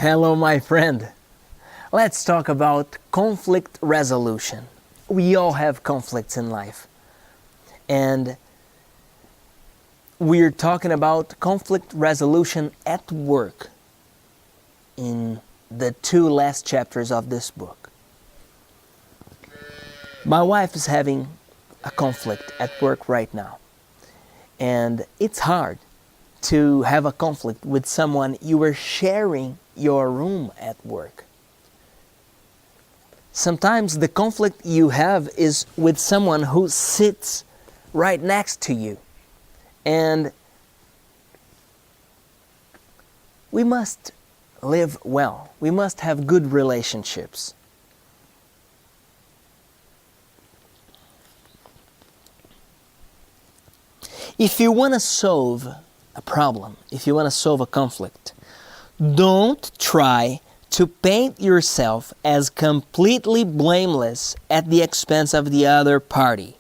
Hello, my friend. Let's talk about conflict resolution. We all have conflicts in life. And we're talking about conflict resolution at work in the 2 last chapters of this book. My wife is having a conflict at work right now. And it's hard to have a conflict with someone you are sharing your room at work. Sometimes the conflict you have is with someone who sits right next to you. And we must live well. We must have good relationships. If you want to solve a problem, if you want to solve a conflict, don't try to paint yourself as completely blameless at the expense of the other party.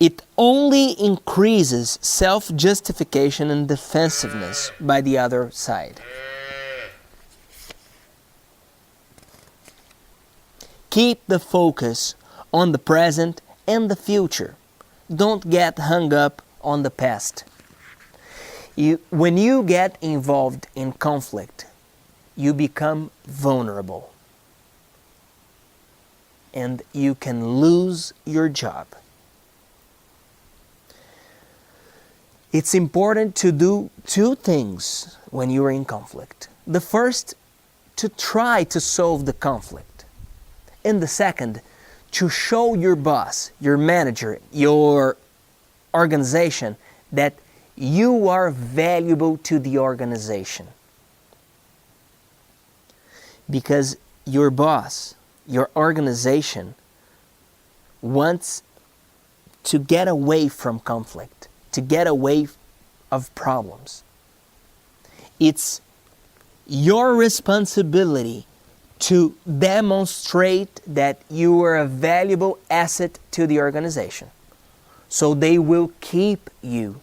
It only increases self-justification and defensiveness by the other side. Keep the focus on the present and the future. Don't get hung up on the past. When you get involved in conflict, you become vulnerable. And you can lose your job. It's important to do 2 things when you are in conflict. The first, to try to solve the conflict. And the second, to show your boss, your manager, your organization that you are valuable to the organization. Because your boss, your organization, wants to get away from conflict, to get away of problems. It's your responsibility to demonstrate that you are a valuable asset to the organization. So they will keep you.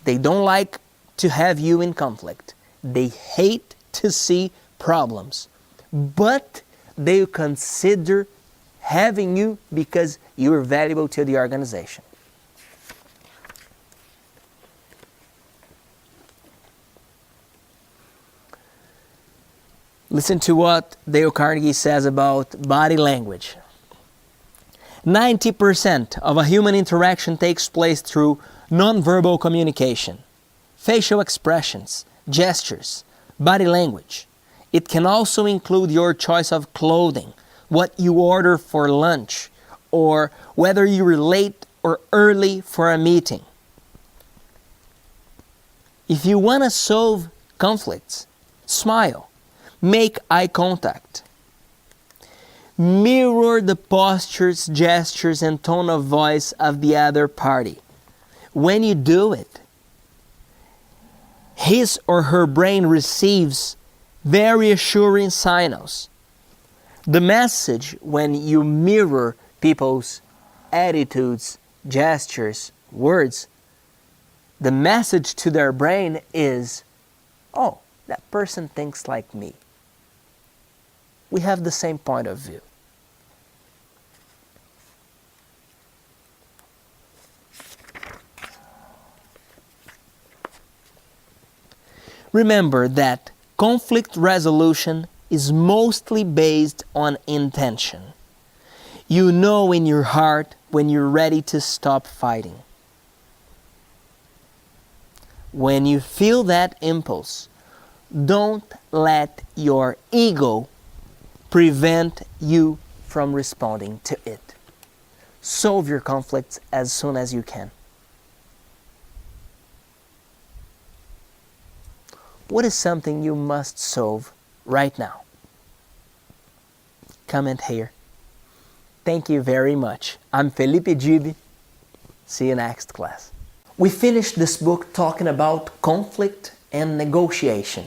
They don't like to have you in conflict. They hate to see problems. But they consider having you because you are valuable to the organization. Listen to what Dale Carnegie says about body language. 90% of a human interaction takes place through nonverbal communication, facial expressions, gestures, body language. It can also include your choice of clothing, what you order for lunch, or whether you are late or early for a meeting. If you want to solve conflicts, smile. Make eye contact. Mirror the postures, gestures, and tone of voice of the other party. When you do it, his or her brain receives very assuring signals. The message when you mirror people's attitudes, gestures, words, the message to their brain is, oh, that person thinks like me. We have the same point of view. Remember that conflict resolution is mostly based on intention. You know in your heart when you're ready to stop fighting. When you feel that impulse, don't let your ego prevent you from responding to it. Solve your conflicts as soon as you can. What is something you must solve right now? Comment here. Thank you very much. I'm Felipe Gibi. See you next class. We finished this book talking about conflict and negotiation.